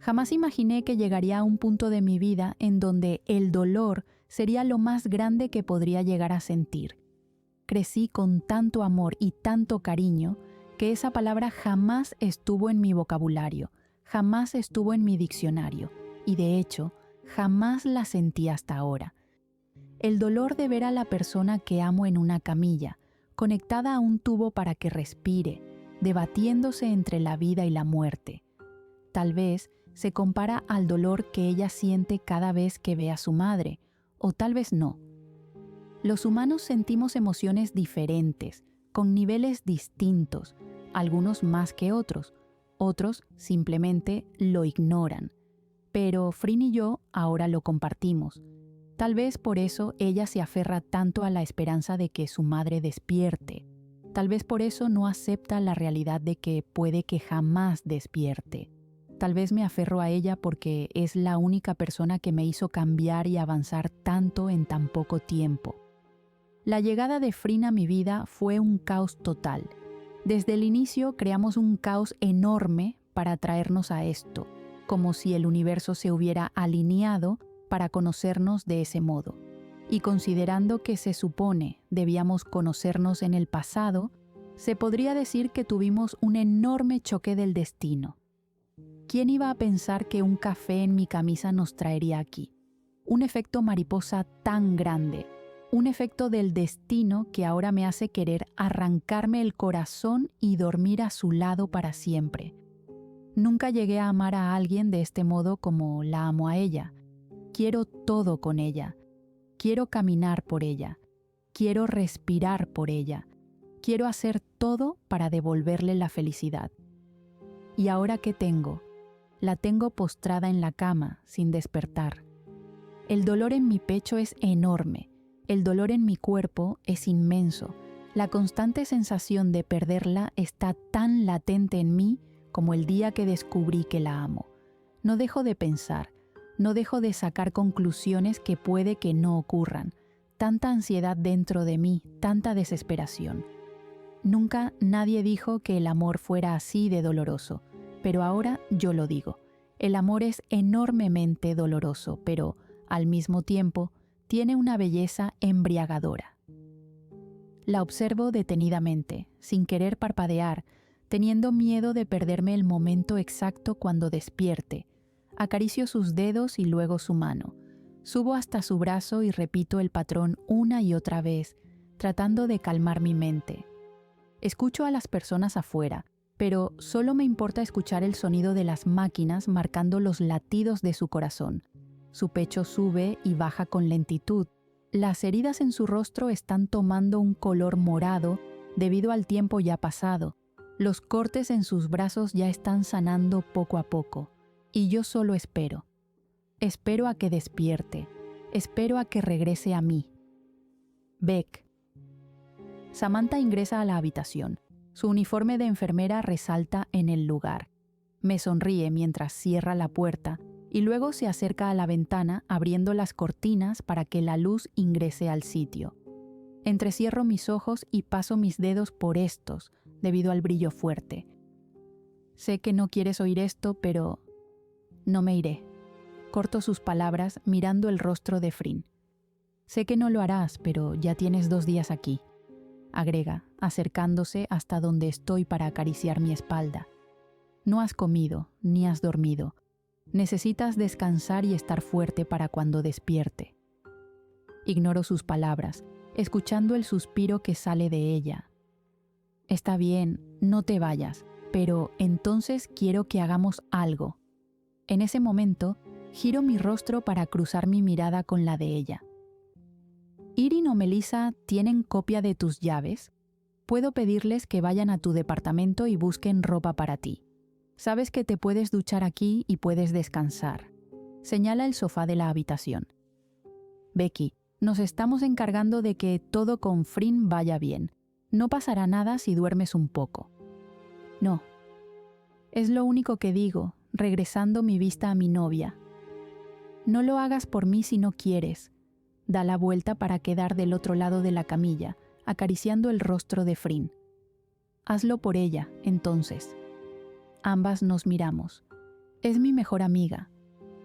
Jamás imaginé que llegaría a un punto de mi vida en donde el dolor sería lo más grande que podría llegar a sentir. Crecí con tanto amor y tanto cariño que esa palabra jamás estuvo en mi vocabulario, jamás estuvo en mi diccionario y de hecho, jamás la sentí hasta ahora. El dolor de ver a la persona que amo en una camilla, conectada a un tubo para que respire, debatiéndose entre la vida y la muerte. Tal vez se compara al dolor que ella siente cada vez que ve a su madre, o tal vez no. Los humanos sentimos emociones diferentes, con niveles distintos, algunos más que otros simplemente lo ignoran. Pero Frin y yo ahora lo compartimos. Tal vez por eso ella se aferra tanto a la esperanza de que su madre despierte. Tal vez por eso no acepta la realidad de que puede que jamás despierte. Tal vez me aferro a ella porque es la única persona que me hizo cambiar y avanzar tanto en tan poco tiempo. La llegada de Frin a mi vida fue un caos total. Desde el inicio creamos un caos enorme para traernos a esto, como si el universo se hubiera alineado para conocernos de ese modo. Y considerando que se supone debíamos conocernos en el pasado, se podría decir que tuvimos un enorme choque del destino. ¿Quién iba a pensar que un café en mi camisa nos traería aquí? Un efecto mariposa tan grande, un efecto del destino que ahora me hace querer arrancarme el corazón y dormir a su lado para siempre. Nunca llegué a amar a alguien de este modo como la amo a ella. Quiero todo con ella. Quiero caminar por ella. Quiero respirar por ella. Quiero hacer todo para devolverle la felicidad. ¿Y ahora qué tengo? La tengo postrada en la cama, sin despertar. El dolor en mi pecho es enorme. El dolor en mi cuerpo es inmenso. La constante sensación de perderla está tan latente en mí como el día que descubrí que la amo. No dejo de pensar, no dejo de sacar conclusiones que puede que no ocurran. Tanta ansiedad dentro de mí, tanta desesperación. Nunca nadie dijo que el amor fuera así de doloroso, pero ahora yo lo digo. El amor es enormemente doloroso, pero, al mismo tiempo, tiene una belleza embriagadora. La observo detenidamente, sin querer parpadear, teniendo miedo de perderme el momento exacto cuando despierte. Acaricio sus dedos y luego su mano. Subo hasta su brazo y repito el patrón una y otra vez, tratando de calmar mi mente. Escucho a las personas afuera, pero solo me importa escuchar el sonido de las máquinas marcando los latidos de su corazón. Su pecho sube y baja con lentitud. Las heridas en su rostro están tomando un color morado debido al tiempo ya pasado. Los cortes en sus brazos ya están sanando poco a poco. Y yo solo espero. Espero a que despierte. Espero a que regrese a mí. Beck. Samantha ingresa a la habitación. Su uniforme de enfermera resalta en el lugar. Me sonríe mientras cierra la puerta y luego se acerca a la ventana abriendo las cortinas para que la luz ingrese al sitio. Entrecierro mis ojos y paso mis dedos por estos debido al brillo fuerte. Sé que no quieres oír esto, pero no me iré. Corto sus palabras mirando el rostro de Frin. Sé que no lo harás, pero ya tienes 2 días aquí, agrega, acercándose hasta donde estoy para acariciar mi espalda. No has comido, ni has dormido. Necesitas descansar y estar fuerte para cuando despierte. Ignoro sus palabras, escuchando el suspiro que sale de ella. Está bien, no te vayas, pero entonces quiero que hagamos algo. En ese momento, giro mi rostro para cruzar mi mirada con la de ella. ¿Irin o Melissa tienen copia de tus llaves? Puedo pedirles que vayan a tu departamento y busquen ropa para ti. Sabes que te puedes duchar aquí y puedes descansar. Señala el sofá de la habitación. Becky, nos estamos encargando de que todo con Frin vaya bien. No pasará nada si duermes un poco. No. Es lo único que digo, regresando mi vista a mi novia. No lo hagas por mí si no quieres. Da la vuelta para quedar del otro lado de la camilla, acariciando el rostro de Frin. Hazlo por ella, entonces. Ambas nos miramos. Es mi mejor amiga.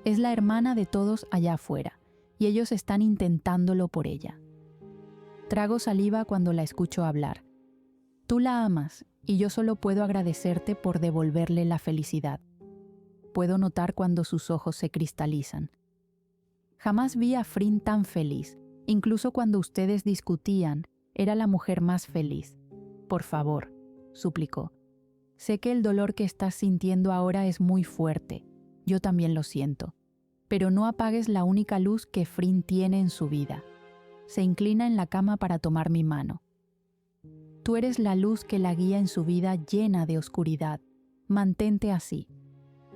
Es la hermana de todos allá afuera, y ellos están intentándolo por ella. Trago saliva cuando la escucho hablar. Tú la amas, y yo solo puedo agradecerte por devolverle la felicidad. Puedo notar cuando sus ojos se cristalizan. Jamás vi a Frin tan feliz. Incluso cuando ustedes discutían, era la mujer más feliz. Por favor, suplicó. Sé que el dolor que estás sintiendo ahora es muy fuerte. Yo también lo siento. Pero no apagues la única luz que Frin tiene en su vida. Se inclina en la cama para tomar mi mano. Tú eres la luz que la guía en su vida llena de oscuridad. Mantente así.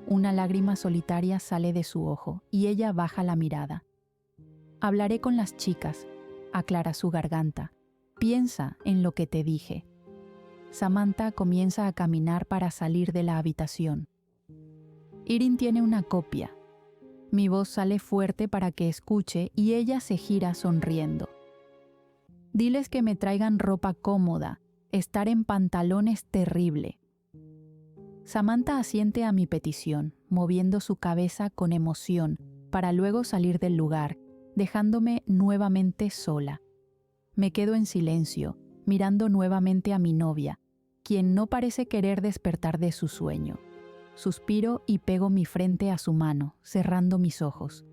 Una lágrima solitaria sale de su ojo y ella baja la mirada. Hablaré con las chicas, aclara su garganta. Piensa en lo que te dije. Samantha comienza a caminar para salir de la habitación. Irin tiene una copia. Mi voz sale fuerte para que escuche y ella se gira sonriendo. Diles que me traigan ropa cómoda. Estar en pantalón es terrible. Samantha asiente a mi petición, moviendo su cabeza con emoción, para luego salir del lugar, dejándome nuevamente sola. Me quedo en silencio, mirando nuevamente a mi novia, quien no parece querer despertar de su sueño. Suspiro y pego mi frente a su mano, cerrando mis ojos.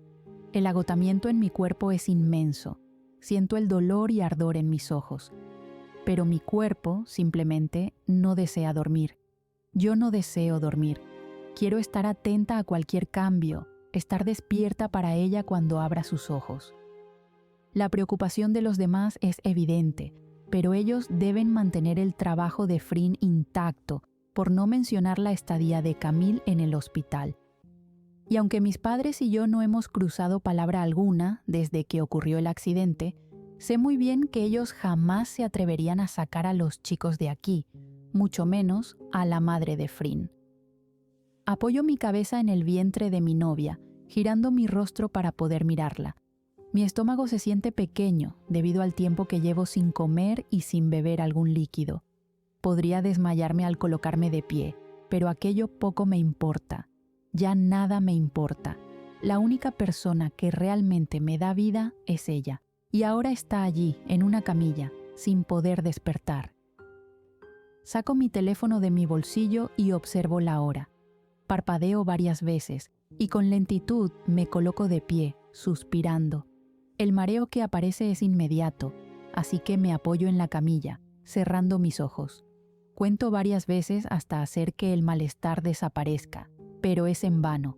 El agotamiento en mi cuerpo es inmenso. Siento el dolor y ardor en mis ojos. Pero mi cuerpo, simplemente, no desea dormir. Yo no deseo dormir. Quiero estar atenta a cualquier cambio, estar despierta para ella cuando abra sus ojos. La preocupación de los demás es evidente, pero ellos deben mantener el trabajo de Frin intacto, por no mencionar la estadía de Camille en el hospital. Y aunque mis padres y yo no hemos cruzado palabra alguna desde que ocurrió el accidente, sé muy bien que ellos jamás se atreverían a sacar a los chicos de aquí, mucho menos a la madre de Frin. Apoyo mi cabeza en el vientre de mi novia, girando mi rostro para poder mirarla. Mi estómago se siente pequeño debido al tiempo que llevo sin comer y sin beber algún líquido. Podría desmayarme al colocarme de pie, pero aquello poco me importa. Ya nada me importa. La única persona que realmente me da vida es ella, y ahora está allí, en una camilla, sin poder despertar. Saco mi teléfono de mi bolsillo y observo la hora. Parpadeo varias veces, y con lentitud me coloco de pie, suspirando. El mareo que aparece es inmediato, así que me apoyo en la camilla, cerrando mis ojos. Cuento varias veces hasta hacer que el malestar desaparezca, pero es en vano.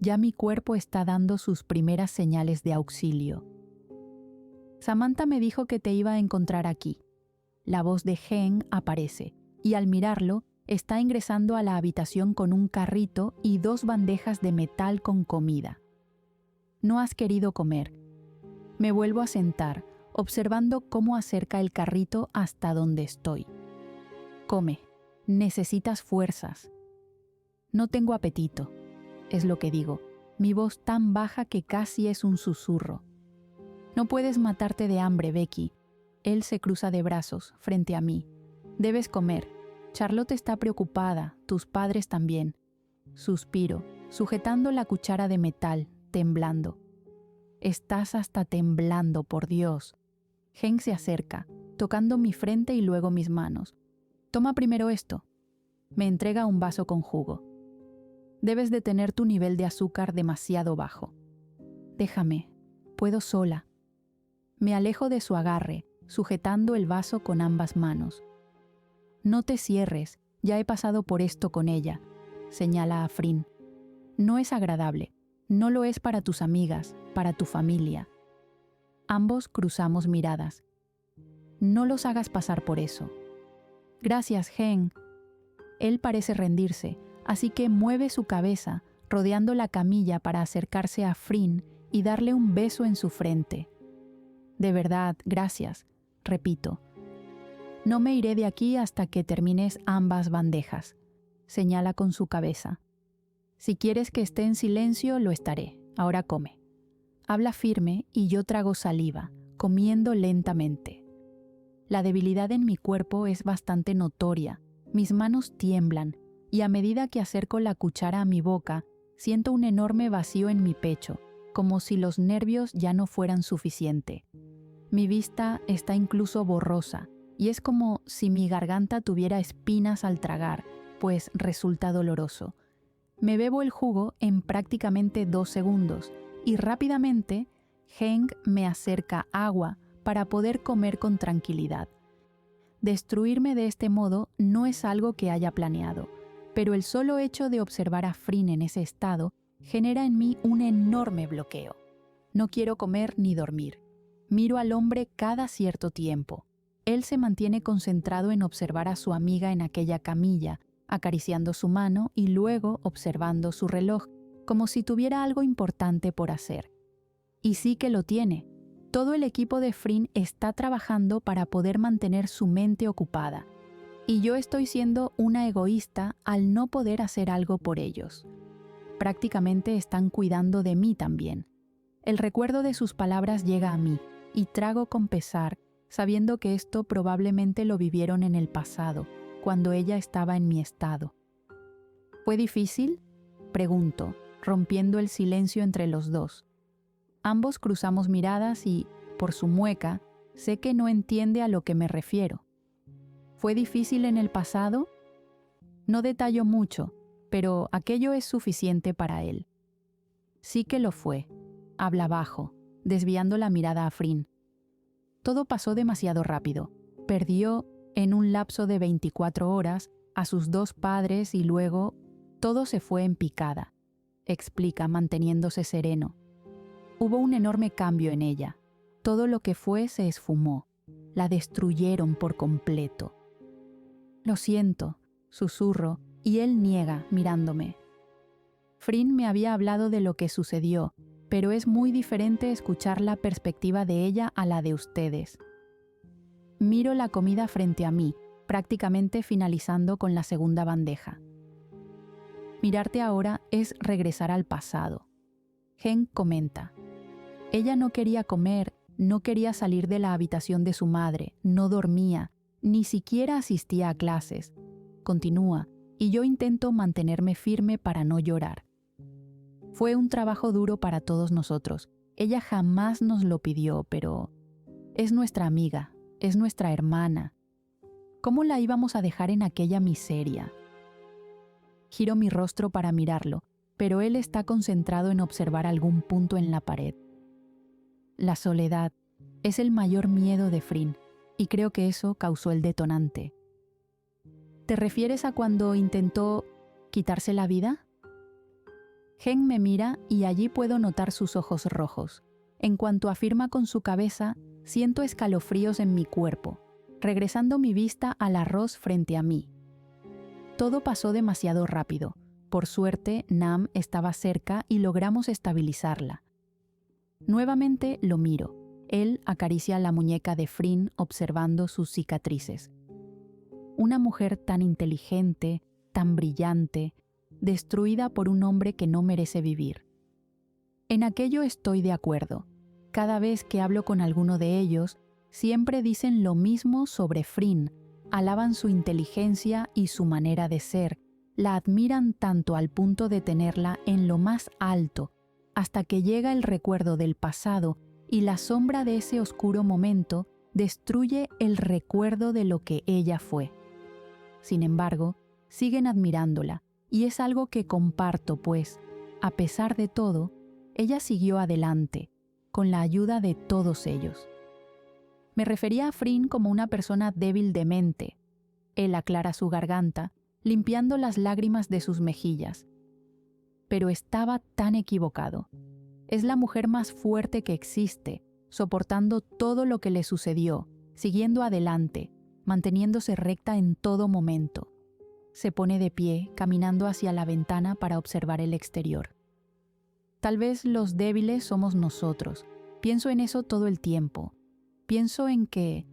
Ya mi cuerpo está dando sus primeras señales de auxilio. Samantha me dijo que te iba a encontrar aquí. La voz de Gen aparece, y al mirarlo, está ingresando a la habitación con un carrito y 2 bandejas de metal con comida. No has querido comer. Me vuelvo a sentar, observando cómo acerca el carrito hasta donde estoy. Come, necesitas fuerzas. No tengo apetito, es lo que digo, mi voz tan baja que casi es un susurro. No puedes matarte de hambre, Becky. Él se cruza de brazos frente a mí. Debes comer. Charlotte está preocupada, tus padres también. Suspiro, sujetando la cuchara de metal, temblando. Estás hasta temblando, por Dios. Gen se acerca, tocando mi frente y luego mis manos. Toma primero esto. Me entrega un vaso con jugo. Debes de tener tu nivel de azúcar demasiado bajo. Déjame, puedo sola. Me alejo de su agarre, sujetando el vaso con ambas manos. No te cierres, ya he pasado por esto con ella, señala a Frin. No es agradable, no lo es para tus amigas, para tu familia. Ambos cruzamos miradas. No los hagas pasar por eso. Gracias, Gen. Él parece rendirse, así que mueve su cabeza, rodeando la camilla para acercarse a Frin y darle un beso en su frente. De verdad, gracias, repito. No me iré de aquí hasta que termines ambas bandejas, señala con su cabeza. Si quieres que esté en silencio, lo estaré. Ahora come. Habla firme y yo trago saliva, comiendo lentamente. La debilidad en mi cuerpo es bastante notoria, mis manos tiemblan y a medida que acerco la cuchara a mi boca, siento un enorme vacío en mi pecho, como si los nervios ya no fueran suficiente. Mi vista está incluso borrosa, y es como si mi garganta tuviera espinas al tragar, pues resulta doloroso. Me bebo el jugo en prácticamente 2 segundos, y rápidamente Heng me acerca agua para poder comer con tranquilidad. Destruirme de este modo no es algo que haya planeado, pero el solo hecho de observar a Frin en ese estado genera en mí un enorme bloqueo. No quiero comer ni dormir. Miro al hombre cada cierto tiempo. Él se mantiene concentrado en observar a su amiga en aquella camilla, acariciando su mano y luego observando su reloj, como si tuviera algo importante por hacer. Y sí que lo tiene. Todo el equipo de Frin está trabajando para poder mantener su mente ocupada. Y yo estoy siendo una egoísta al no poder hacer algo por ellos. Prácticamente están cuidando de mí también. El recuerdo de sus palabras llega a mí, y trago con pesar, sabiendo que esto probablemente lo vivieron en el pasado, cuando ella estaba en mi estado. ¿Fue difícil?, pregunto, rompiendo el silencio entre los dos. Ambos cruzamos miradas y, por su mueca, sé que no entiende a lo que me refiero. ¿Fue difícil en el pasado? No detallo mucho, pero aquello es suficiente para él. Sí que lo fue, habla bajo, desviando la mirada a Frin. Todo pasó demasiado rápido. Perdió, en un lapso de 24 horas, a sus 2 padres y luego todo se fue en picada, explica manteniéndose sereno. Hubo un enorme cambio en ella. Todo lo que fue se esfumó. La destruyeron por completo. Lo siento, susurro, y él niega, mirándome. Frin me había hablado de lo que sucedió, pero es muy diferente escuchar la perspectiva de ella a la de ustedes. Miro la comida frente a mí, prácticamente finalizando con la segunda bandeja. Mirarte ahora es regresar al pasado. Heng comenta. Ella no quería comer, no quería salir de la habitación de su madre, no dormía, ni siquiera asistía a clases. Continúa, y yo intento mantenerme firme para no llorar. Fue un trabajo duro para todos nosotros. Ella jamás nos lo pidió, pero es nuestra amiga, es nuestra hermana. ¿Cómo la íbamos a dejar en aquella miseria? Giro mi rostro para mirarlo, pero él está concentrado en observar algún punto en la pared. La soledad es el mayor miedo de Frin, y creo que eso causó el detonante. ¿Te refieres a cuando intentó quitarse la vida? Heng me mira y allí puedo notar sus ojos rojos. En cuanto afirma con su cabeza, siento escalofríos en mi cuerpo, regresando mi vista al arroz frente a mí. Todo pasó demasiado rápido. Por suerte, Nam estaba cerca y logramos estabilizarla. Nuevamente lo miro. Él acaricia la muñeca de Frin observando sus cicatrices. Una mujer tan inteligente, tan brillante, destruida por un hombre que no merece vivir. En aquello estoy de acuerdo. Cada vez que hablo con alguno de ellos, siempre dicen lo mismo sobre Frin, alaban su inteligencia y su manera de ser, la admiran tanto al punto de tenerla en lo más alto, hasta que llega el recuerdo del pasado y la sombra de ese oscuro momento destruye el recuerdo de lo que ella fue. Sin embargo, siguen admirándola, y es algo que comparto, pues, a pesar de todo, ella siguió adelante, con la ayuda de todos ellos. Me refería a Frin como una persona débil de mente. Él aclara su garganta, limpiando las lágrimas de sus mejillas. Pero estaba tan equivocado. Es la mujer más fuerte que existe, soportando todo lo que le sucedió, siguiendo adelante, manteniéndose recta en todo momento. Se pone de pie, caminando hacia la ventana para observar el exterior. Tal vez los débiles somos nosotros. Pienso en eso todo el tiempo. Pienso en que,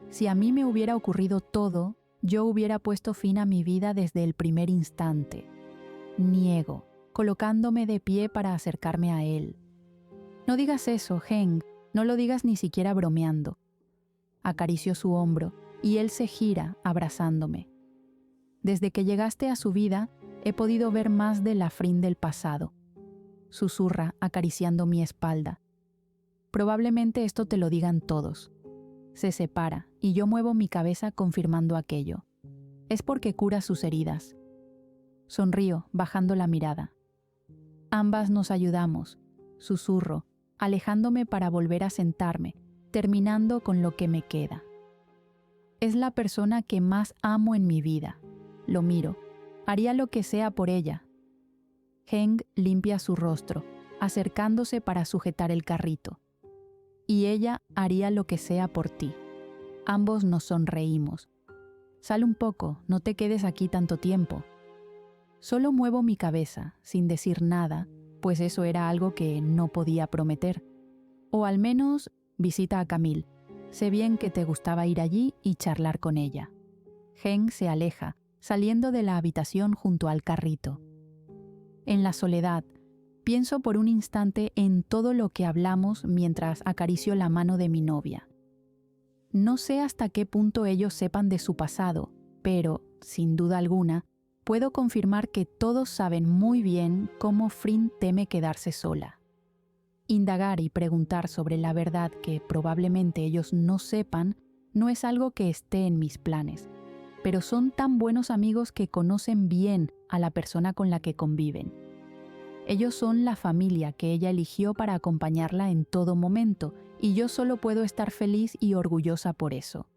si a mí me hubiera ocurrido todo, yo hubiera puesto fin a mi vida desde el primer instante. Niego, colocándome de pie para acercarme a él. No digas eso, Heng, no lo digas ni siquiera bromeando. Acaricio su hombro y él se gira abrazándome. Desde que llegaste a su vida, He podido ver más del Afrin del pasado. Susurra, acariciando mi espalda. Probablemente esto te lo digan todos. Se separa y yo muevo mi cabeza confirmando aquello. Es porque cura sus heridas. Sonrío, bajando la mirada. Ambas nos ayudamos, susurro, alejándome para volver a sentarme, terminando con lo que me queda. Es la persona que más amo en mi vida. Lo miro. Haría lo que sea por ella. Heng limpia su rostro, acercándose para sujetar el carrito. Y ella haría lo que sea por ti. Ambos nos sonreímos. Sal un poco, no te quedes aquí tanto tiempo. Solo muevo mi cabeza, sin decir nada, pues eso era algo que no podía prometer. O al menos, visita a Camille. Sé bien que te gustaba ir allí y charlar con ella. Heng se aleja, saliendo de la habitación junto al carrito. En la soledad, pienso por un instante en todo lo que hablamos mientras acaricio la mano de mi novia. No sé hasta qué punto ellos sepan de su pasado, pero, sin duda alguna, puedo confirmar que todos saben muy bien cómo Frin teme quedarse sola. Indagar y preguntar sobre la verdad que probablemente ellos no sepan no es algo que esté en mis planes, pero son tan buenos amigos que conocen bien a la persona con la que conviven. Ellos son la familia que ella eligió para acompañarla en todo momento, y yo solo puedo estar feliz y orgullosa por eso.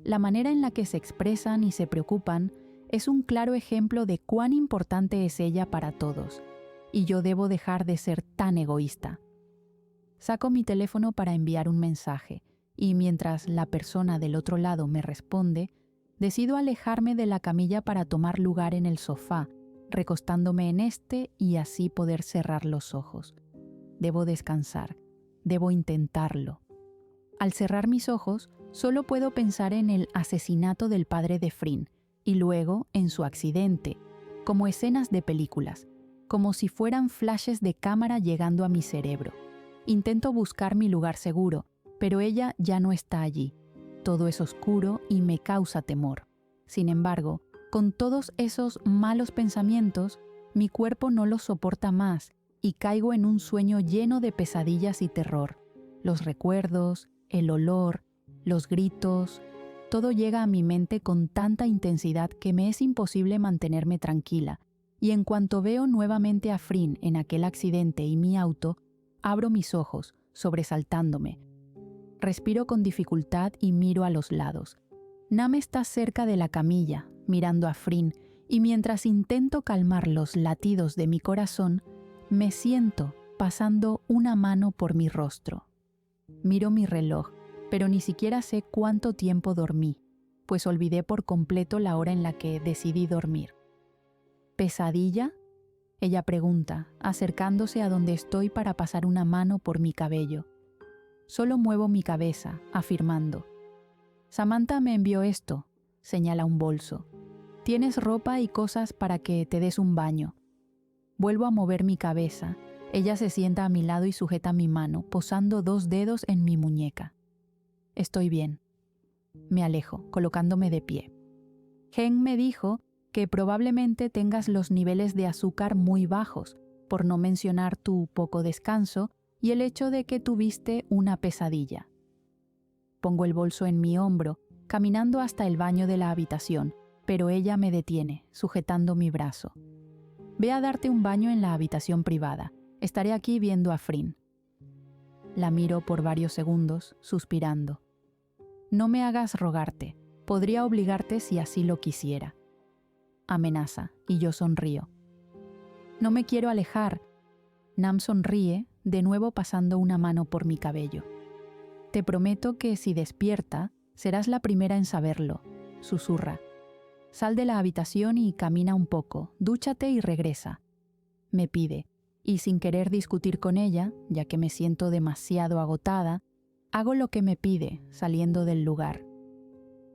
La manera en la que se expresan y se preocupan es un claro ejemplo de cuán importante es ella para todos, y yo debo dejar de ser tan egoísta. Saco mi teléfono para enviar un mensaje, y mientras la persona del otro lado me responde, decido alejarme de la camilla para tomar lugar en el sofá, recostándome en este y así poder cerrar los ojos. Debo descansar, debo intentarlo. Al cerrar mis ojos, solo puedo pensar en el asesinato del padre de Frin y luego en su accidente, como escenas de películas, como si fueran flashes de cámara llegando a mi cerebro. Intento buscar mi lugar seguro, pero ella ya no está allí. Todo es oscuro y me causa temor. Sin embargo, con todos esos malos pensamientos, mi cuerpo no los soporta más y caigo en un sueño lleno de pesadillas y terror. Los recuerdos, el olor, los gritos, todo llega a mi mente con tanta intensidad que me es imposible mantenerme tranquila, y en cuanto veo nuevamente a Frin en aquel accidente y mi auto, abro mis ojos, sobresaltándome. Respiro con dificultad y miro a los lados. Nam está cerca de la camilla, mirando a Frin, y mientras intento calmar los latidos de mi corazón, me siento pasando una mano por mi rostro. Miro mi reloj, pero ni siquiera sé cuánto tiempo dormí, pues olvidé por completo la hora en la que decidí dormir. ¿Pesadilla?, ella pregunta, acercándose a donde estoy para pasar una mano por mi cabello. Solo muevo mi cabeza, afirmando. Samantha me envió esto, señala un bolso. Tienes ropa y cosas para que te des un baño. Vuelvo a mover mi cabeza. Ella se sienta a mi lado y sujeta mi mano, posando 2 dedos en mi muñeca. Estoy bien. Me alejo, colocándome de pie. Heng me dijo que probablemente tengas los niveles de azúcar muy bajos, por no mencionar tu poco descanso y el hecho de que tuviste una pesadilla. Pongo el bolso en mi hombro, caminando hasta el baño de la habitación, pero ella me detiene, sujetando mi brazo. Ve a darte un baño en la habitación privada. Estaré aquí viendo a Frin. La miro por varios segundos, suspirando. No me hagas rogarte. Podría obligarte si así lo quisiera. Amenaza, y yo sonrío. No me quiero alejar. Nam sonríe, de nuevo pasando una mano por mi cabello. Te prometo que si despierta, serás la primera en saberlo, susurra. Sal de la habitación y camina un poco, dúchate y regresa. Me pide, y sin querer discutir con ella, ya que me siento demasiado agotada, hago lo que me pide, saliendo del lugar.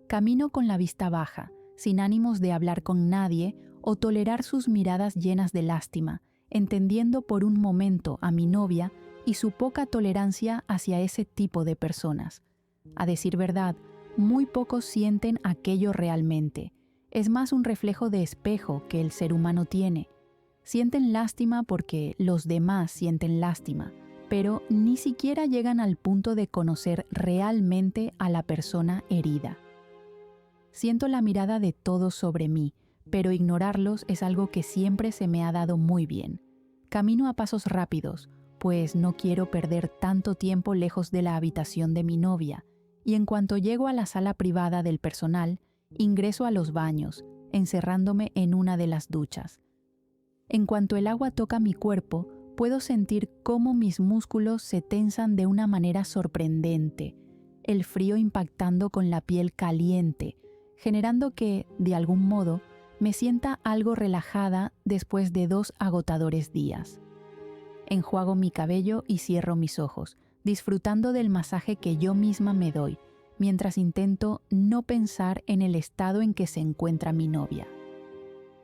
Camino con la vista baja, sin ánimos de hablar con nadie o tolerar sus miradas llenas de lástima, entendiendo por un momento a mi novia y su poca tolerancia hacia ese tipo de personas. A decir verdad, muy pocos sienten aquello realmente, es más un reflejo de espejo que el ser humano tiene. Sienten lástima porque los demás sienten lástima, pero ni siquiera llegan al punto de conocer realmente a la persona herida. Siento la mirada de todos sobre mí, pero ignorarlos es algo que siempre se me ha dado muy bien. Camino a pasos rápidos, pues no quiero perder tanto tiempo lejos de la habitación de mi novia, y en cuanto llego a la sala privada del personal, ingreso a los baños, encerrándome en una de las duchas. En cuanto el agua toca mi cuerpo, puedo sentir cómo mis músculos se tensan de una manera sorprendente, el frío impactando con la piel caliente, generando que, de algún modo, me sienta algo relajada después de 2 agotadores días. Enjuago mi cabello y cierro mis ojos, disfrutando del masaje que yo misma me doy, mientras intento no pensar en el estado en que se encuentra mi novia.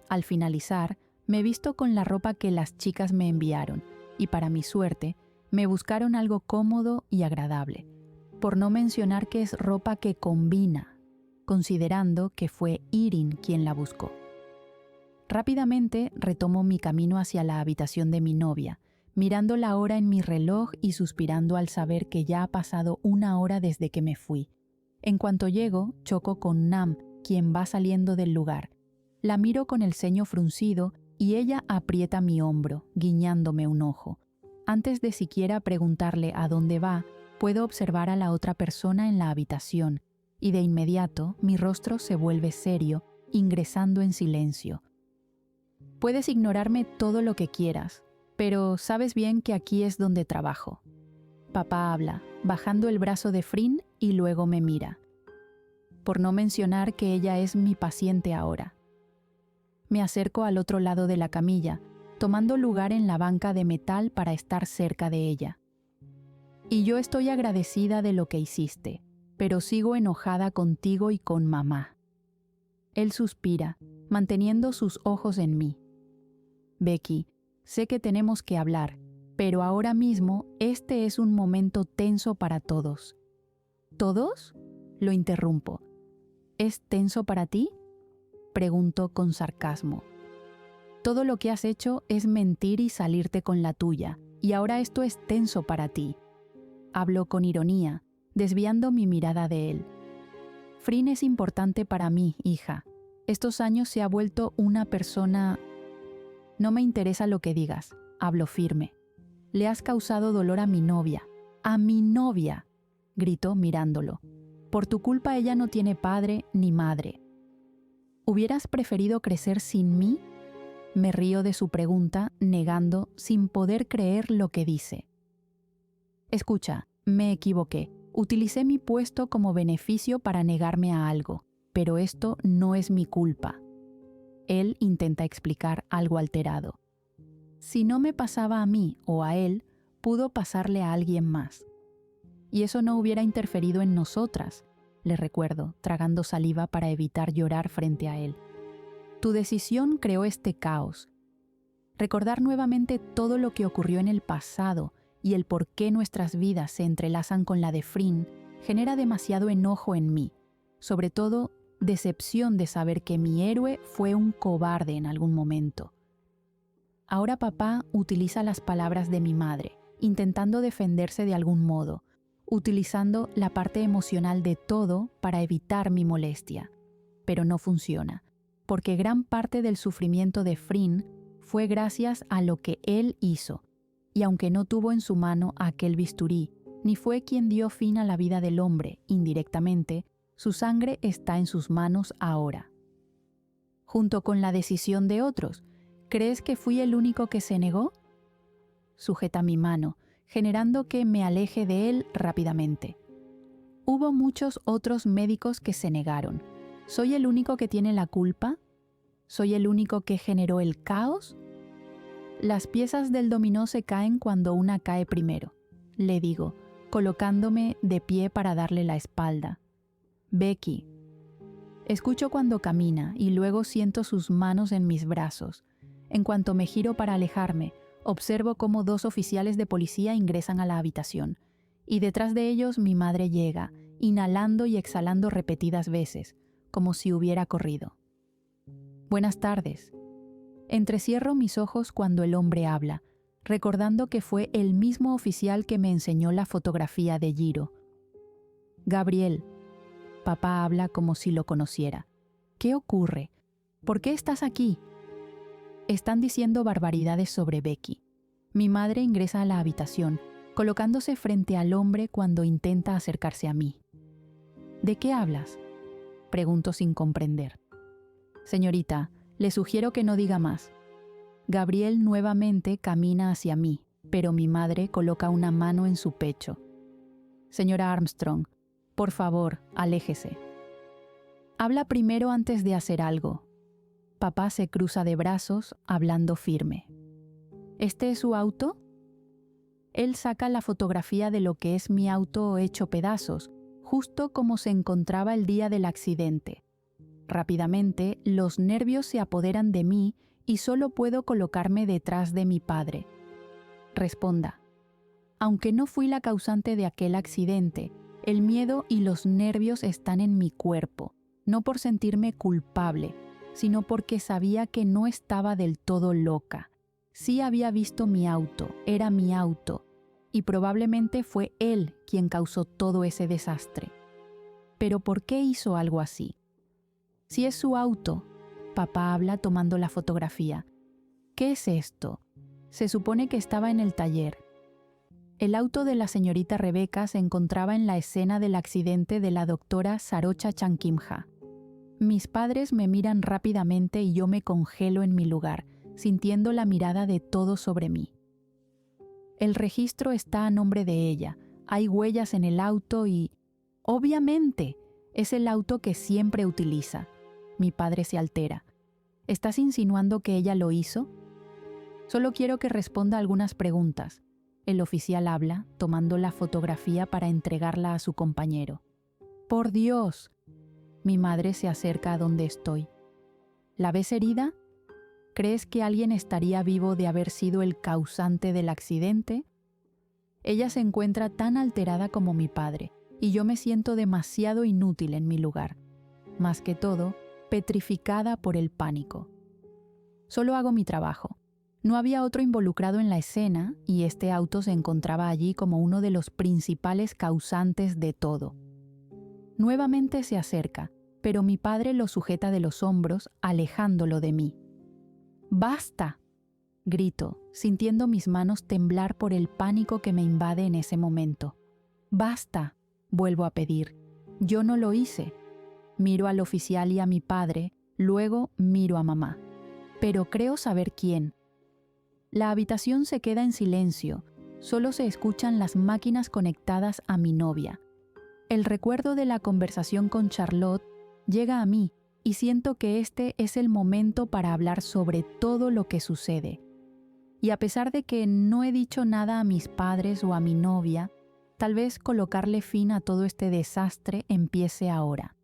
Al finalizar, me visto con la ropa que las chicas me enviaron y, para mi suerte, me buscaron algo cómodo y agradable, por no mencionar que es ropa que combina, considerando que fue Irin quien la buscó. Rápidamente retomo mi camino hacia la habitación de mi novia, mirando la hora en mi reloj y suspirando al saber que ya ha pasado 1 hora desde que me fui. En cuanto llego, choco con Nam, quien va saliendo del lugar. La miro con el ceño fruncido y ella aprieta mi hombro, guiñándome un ojo. Antes de siquiera preguntarle a dónde va, puedo observar a la otra persona en la habitación, y de inmediato mi rostro se vuelve serio, ingresando en silencio. Puedes ignorarme todo lo que quieras, pero sabes bien que aquí es donde trabajo. Papá habla, bajando el brazo de Frin y luego me mira. Por no mencionar que ella es mi paciente ahora. Me acerco al otro lado de la camilla, tomando lugar en la banca de metal para estar cerca de ella. Y yo estoy agradecida de lo que hiciste, pero sigo enojada contigo y con mamá. Él suspira, manteniendo sus ojos en mí. Becky, sé que tenemos que hablar, pero ahora mismo este es un momento tenso para todos. ¿Todos? Lo interrumpo. ¿Es tenso para ti? Pregunto con sarcasmo. Todo lo que has hecho es mentir y salirte con la tuya, y ahora esto es tenso para ti. Hablo con ironía, desviando mi mirada de él. Frin es importante para mí, hija. Estos años se ha vuelto una persona... No me interesa lo que digas, hablo firme. Le has causado dolor a mi novia. ¡A mi novia!, gritó mirándolo. Por tu culpa ella no tiene padre ni madre. ¿Hubieras preferido crecer sin mí? Me río de su pregunta, negando, sin poder creer lo que dice. Escucha, me equivoqué. Utilicé mi puesto como beneficio para negarme a algo, pero esto no es mi culpa. Él intenta explicar algo alterado. Si no me pasaba a mí o a él, pudo pasarle a alguien más. Y eso no hubiera interferido en nosotras, le recuerdo, tragando saliva para evitar llorar frente a él. Tu decisión creó este caos. Recordar nuevamente todo lo que ocurrió en el pasado y el por qué nuestras vidas se entrelazan con la de Frin genera demasiado enojo en mí, sobre todo decepción de saber que mi héroe fue un cobarde en algún momento. Ahora papá utiliza las palabras de mi madre, intentando defenderse de algún modo, utilizando la parte emocional de todo para evitar mi molestia. Pero no funciona, porque gran parte del sufrimiento de Frin fue gracias a lo que él hizo, y aunque no tuvo en su mano aquel bisturí, ni fue quien dio fin a la vida del hombre indirectamente, su sangre está en sus manos ahora. Junto con la decisión de otros, ¿crees que fui el único que se negó? Sujeta mi mano, generando que me aleje de él rápidamente. Hubo muchos otros médicos que se negaron. ¿Soy el único que tiene la culpa? ¿Soy el único que generó el caos? Las piezas del dominó se caen cuando una cae primero, le digo, colocándome de pie para darle la espalda. Becky. Escucho cuando camina y luego siento sus manos en mis brazos. En cuanto me giro para alejarme, observo cómo 2 oficiales de policía ingresan a la habitación, y detrás de ellos mi madre llega, inhalando y exhalando repetidas veces, como si hubiera corrido. Buenas tardes. Entrecierro mis ojos cuando el hombre habla, recordando que fue el mismo oficial que me enseñó la fotografía de Jiro. Gabriel. Papá habla como si lo conociera. ¿Qué ocurre? ¿Por qué estás aquí? Están diciendo barbaridades sobre Becky. Mi madre ingresa a la habitación, colocándose frente al hombre cuando intenta acercarse a mí. ¿De qué hablas?, pregunto sin comprender. Señorita, le sugiero que no diga más. Gabriel nuevamente camina hacia mí, pero mi madre coloca una mano en su pecho. Señora Armstrong, por favor, aléjese. Habla primero antes de hacer algo. Papá se cruza de brazos, hablando firme. ¿Este es su auto? Él saca la fotografía de lo que es mi auto hecho pedazos, justo como se encontraba el día del accidente. Rápidamente, los nervios se apoderan de mí y solo puedo colocarme detrás de mi padre. Responda. Aunque no fui la causante de aquel accidente, el miedo y los nervios están en mi cuerpo, no por sentirme culpable, sino porque sabía que no estaba del todo loca. Sí había visto mi auto, era mi auto, y probablemente fue él quien causó todo ese desastre. Pero ¿por qué hizo algo así? Si es su auto, papá habla tomando la fotografía. ¿Qué es esto? Se supone que estaba en el taller. El auto de la señorita Rebeca se encontraba en la escena del accidente de la doctora Sarocha Chankimja. Mis padres me miran rápidamente y yo me congelo en mi lugar, sintiendo la mirada de todos sobre mí. El registro está a nombre de ella, hay huellas en el auto y... ¡Obviamente! Es el auto que siempre utiliza. Mi padre se altera. ¿Estás insinuando que ella lo hizo? Solo quiero que responda algunas preguntas. El oficial habla, tomando la fotografía para entregarla a su compañero. ¡Por Dios! Mi madre se acerca a donde estoy. ¿La ves herida? ¿Crees que alguien estaría vivo de haber sido el causante del accidente? Ella se encuentra tan alterada como mi padre, y yo me siento demasiado inútil en mi lugar. Más que todo, petrificada por el pánico. Solo hago mi trabajo. No había otro involucrado en la escena, y este auto se encontraba allí como uno de los principales causantes de todo. Nuevamente se acerca, pero mi padre lo sujeta de los hombros, alejándolo de mí. ¡Basta!, grito, sintiendo mis manos temblar por el pánico que me invade en ese momento. ¡Basta!, vuelvo a pedir. Yo no lo hice. Miro al oficial y a mi padre, luego miro a mamá. Pero creo saber quién. La habitación se queda en silencio, solo se escuchan las máquinas conectadas a mi novia. El recuerdo de la conversación con Charlotte llega a mí y siento que este es el momento para hablar sobre todo lo que sucede. Y a pesar de que no he dicho nada a mis padres o a mi novia, tal vez colocarle fin a todo este desastre empiece ahora.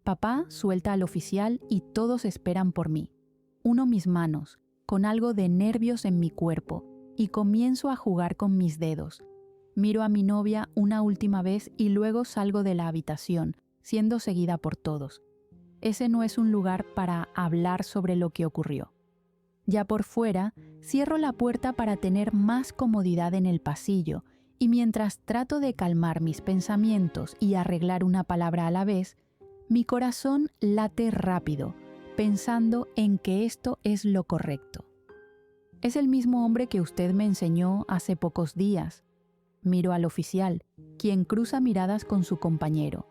Papá suelta al oficial y todos esperan por mí. Uno mis manos, con algo de nervios en mi cuerpo, y comienzo a jugar con mis dedos. Miro a mi novia una última vez y luego salgo de la habitación, siendo seguida por todos. Ese no es un lugar para hablar sobre lo que ocurrió. Ya por fuera, cierro la puerta para tener más comodidad en el pasillo, y mientras trato de calmar mis pensamientos y arreglar una palabra a la vez, mi corazón late rápido, pensando en que esto es lo correcto. Es el mismo hombre que usted me enseñó hace pocos días. Miro al oficial, quien cruza miradas con su compañero.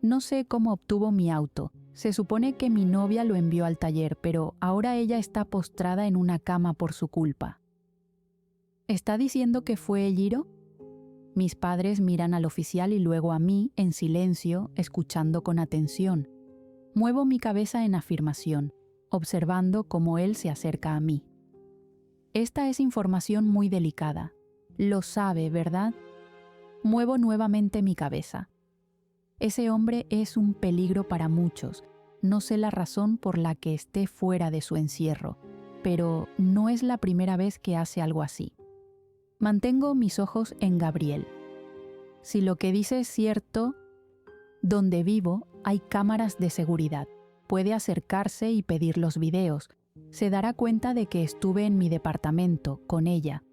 No sé cómo obtuvo mi auto. Se supone que mi novia lo envió al taller, pero ahora ella está postrada en una cama por su culpa. ¿Está diciendo que fue Jiro? Mis padres miran al oficial y luego a mí, en silencio, escuchando con atención. Muevo mi cabeza en afirmación, observando cómo él se acerca a mí. Esta es información muy delicada. Lo sabe, ¿verdad? Muevo nuevamente mi cabeza. Ese hombre es un peligro para muchos. No sé la razón por la que esté fuera de su encierro, pero no es la primera vez que hace algo así. Mantengo mis ojos en Gabriel. Si lo que dice es cierto, donde vivo hay cámaras de seguridad. puede acercarse y pedir los videos. Se dará cuenta de que estuve en mi departamento, con ella.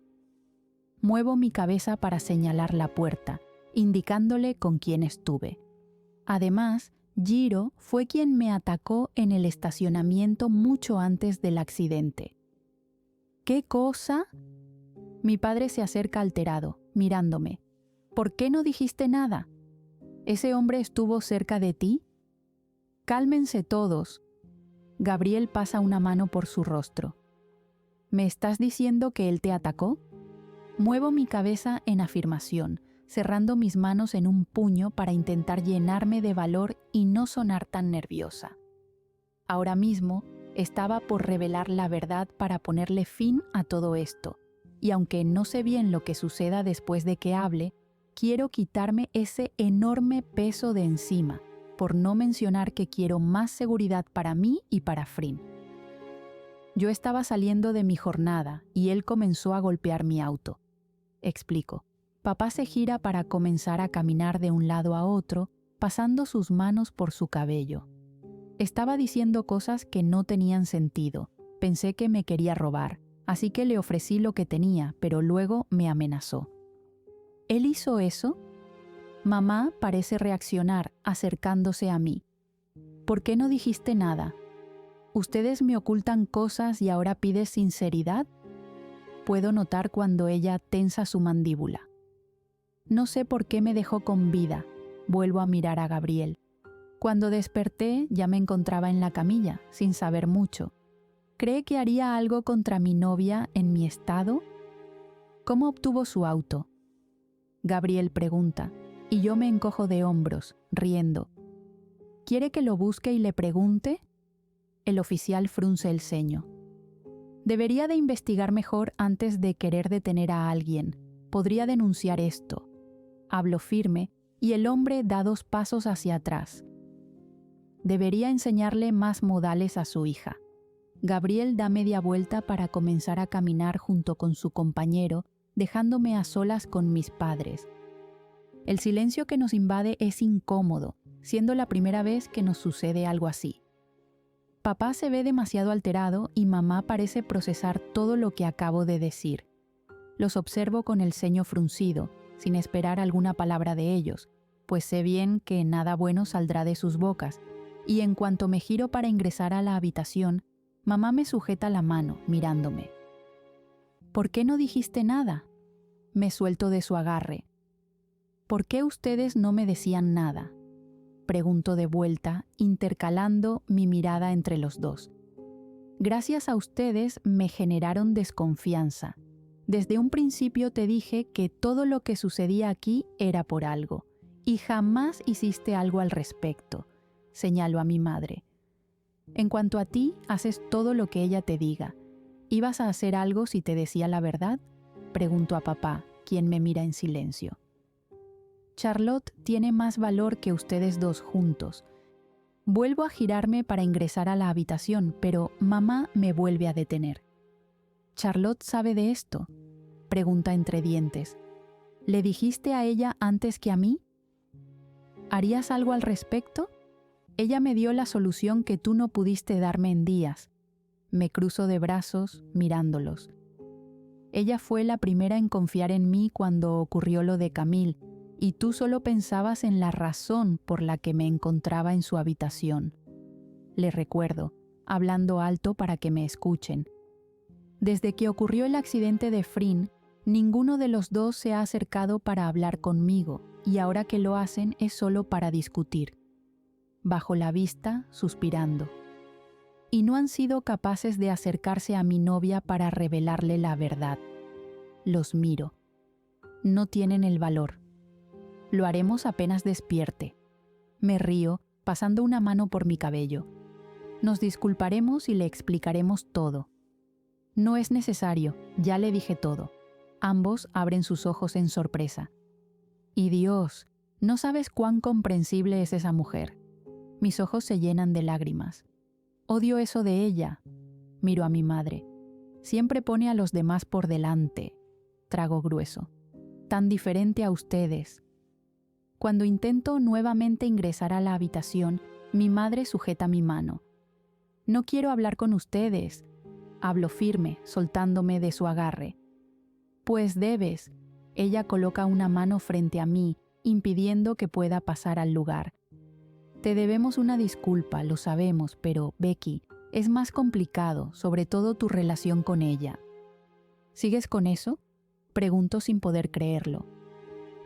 Muevo mi cabeza para señalar la puerta, indicándole con quién estuve. Además, Jiro fue quien me atacó en el estacionamiento mucho antes del accidente. ¿Qué cosa? Mi padre se acerca alterado, mirándome. ¿Por qué no dijiste nada? ¿Ese hombre estuvo cerca de ti? Cálmense todos. Gabriel pasa una mano por su rostro. ¿Me estás diciendo que él te atacó? Muevo mi cabeza en afirmación, cerrando mis manos en un puño para intentar llenarme de valor y no sonar tan nerviosa. Ahora mismo estaba por revelar la verdad para ponerle fin a todo esto, y aunque no sé bien lo que suceda después de que hable, quiero quitarme ese enorme peso de encima, por no mencionar que quiero más seguridad para mí y para Frin. Yo estaba saliendo de mi jornada y él comenzó a golpear mi auto. Explico. Papá se gira para comenzar a caminar de un lado a otro, pasando sus manos por su cabello. Estaba diciendo cosas que no tenían sentido. Pensé que me quería robar, así que le ofrecí lo que tenía, pero luego me amenazó. ¿Él hizo eso? Mamá parece reaccionar, acercándose a mí. ¿Por qué no dijiste nada? ¿Ustedes me ocultan cosas y ahora pides sinceridad? Puedo notar cuando ella tensa su mandíbula. No sé por qué me dejó con vida. Vuelvo a mirar a Gabriel. Cuando desperté ya me encontraba en la camilla, sin saber mucho. ¿Cree que haría algo contra mi novia en mi estado? ¿Cómo obtuvo su auto? Gabriel pregunta, y yo me encojo de hombros, riendo. ¿Quiere que lo busque y le pregunte? El oficial frunce el ceño. Debería de investigar mejor antes de querer detener a alguien. Podría denunciar esto. Hablo firme y el hombre da 2 pasos hacia atrás. Debería enseñarle más modales a su hija. Gabriel da media vuelta para comenzar a caminar junto con su compañero, dejándome a solas con mis padres. El silencio que nos invade es incómodo, siendo la primera vez que nos sucede algo así. Papá se ve demasiado alterado y mamá parece procesar todo lo que acabo de decir. Los observo con el ceño fruncido, sin esperar alguna palabra de ellos, pues sé bien que nada bueno saldrá de sus bocas, y en cuanto me giro para ingresar a la habitación, mamá me sujeta la mano, mirándome. ¿Por qué no dijiste nada? Me suelto de su agarre. ¿Por qué ustedes no me decían nada? Pregunto de vuelta, intercalando mi mirada entre los dos. Gracias a ustedes me generaron desconfianza. Desde un principio te dije que todo lo que sucedía aquí era por algo, y jamás hiciste algo al respecto. Señalo a mi madre. En cuanto a ti, haces todo lo que ella te diga. ¿Ibas a hacer algo si te decía la verdad? Pregunto a papá, quien me mira en silencio. Charlotte tiene más valor que ustedes dos juntos. Vuelvo a girarme para ingresar a la habitación, pero mamá me vuelve a detener. ¿Charlotte sabe de esto? Pregunta entre dientes. ¿Le dijiste a ella antes que a mí? ¿Harías algo al respecto? Ella me dio la solución que tú no pudiste darme en días. Me cruzo de brazos, mirándolos. Ella fue la primera en confiar en mí cuando ocurrió lo de Camille, y tú solo pensabas en la razón por la que me encontraba en su habitación. Le recuerdo, hablando alto para que me escuchen. Desde que ocurrió el accidente de Frin, ninguno de los dos se ha acercado para hablar conmigo, y ahora que lo hacen es solo para discutir. Bajo la vista, suspirando. Y no han sido capaces de acercarse a mi novia para revelarle la verdad. Los miro. No tienen el valor. Lo haremos apenas despierte. Me río, pasando una mano por mi cabello. Nos disculparemos y le explicaremos todo. No es necesario, ya le dije todo. Ambos abren sus ojos en sorpresa. Y Dios, no sabes cuán comprensible es esa mujer. Mis ojos se llenan de lágrimas. Odio eso de ella. Miro a mi madre. Siempre pone a los demás por delante. Trago grueso. Tan diferente a ustedes. Cuando intento nuevamente ingresar a la habitación, mi madre sujeta mi mano, No quiero hablar con ustedes. Hablo firme, soltándome de su agarre. Pues debes. Ella coloca una mano frente a mí, impidiendo que pueda pasar al lugar. Te debemos una disculpa, lo sabemos, pero, Becky, es más complicado, sobre todo tu relación con ella. ¿Sigues con eso? Pregunto sin poder creerlo.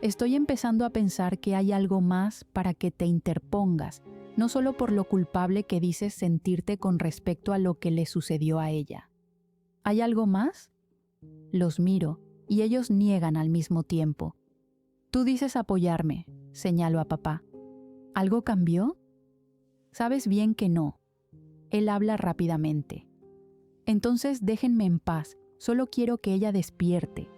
Estoy empezando a pensar que hay algo más para que te interpongas, no solo por lo culpable que dices sentirte con respecto a lo que le sucedió a ella. ¿Hay algo más? Los miro, y ellos niegan al mismo tiempo. Tú dices apoyarme, señalo a papá. ¿Algo cambió? Sabes bien que no. Él habla rápidamente. Entonces déjenme en paz, solo quiero que ella despierte.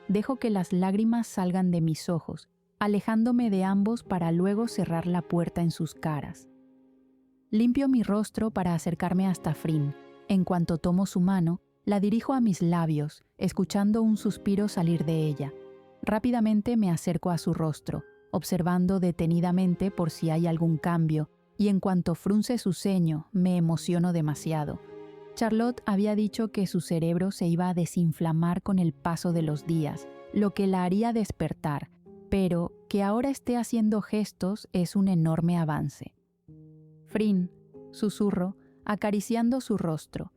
Dejo que las lágrimas salgan de mis ojos, alejándome de ambos para luego cerrar la puerta en sus caras. Limpio mi rostro para acercarme hasta Frin. En cuanto tomo su mano, la dirijo a mis labios, escuchando un suspiro salir de ella. Rápidamente me acerco a su rostro, observando detenidamente por si hay algún cambio, y en cuanto frunce su ceño, me emociono demasiado. Charlotte había dicho que su cerebro se iba a desinflamar con el paso de los días, lo que la haría despertar, pero que ahora esté haciendo gestos es un enorme avance. Frin, susurro, acariciando su rostro.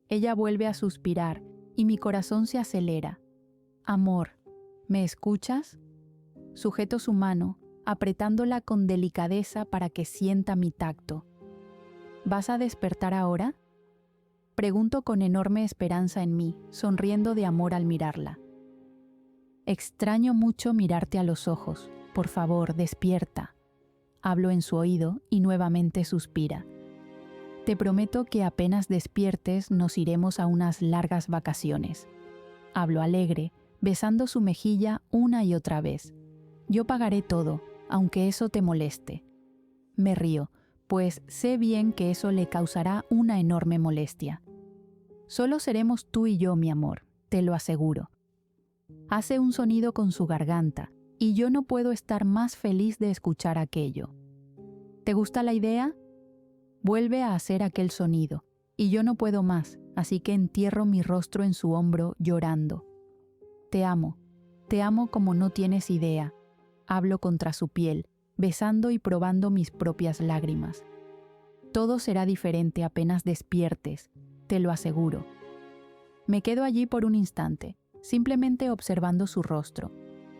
Ella vuelve a suspirar y mi corazón se acelera. Amor, ¿me escuchas? Sujeto su mano, apretándola con delicadeza para que sienta mi tacto. ¿Vas a despertar ahora? Pregunto con enorme esperanza en mí, sonriendo de amor al mirarla. Extraño mucho mirarte a los ojos. Por favor, despierta. Hablo en su oído y nuevamente suspira. Te prometo que apenas despiertes nos iremos a unas largas vacaciones. Hablo alegre, besando su mejilla una y otra vez. Yo pagaré todo, aunque eso te moleste. Me río, pues sé bien que eso le causará una enorme molestia. Solo seremos tú y yo, mi amor, te lo aseguro. Hace un sonido con su garganta, y yo no puedo estar más feliz de escuchar aquello. ¿Te gusta la idea? Vuelve a hacer aquel sonido, y yo no puedo más, así que entierro mi rostro en su hombro llorando. Te amo como no tienes idea. Hablo contra su piel, besando y probando mis propias lágrimas. Todo será diferente apenas despiertes, te lo aseguro. Me quedo allí por un instante, simplemente observando su rostro,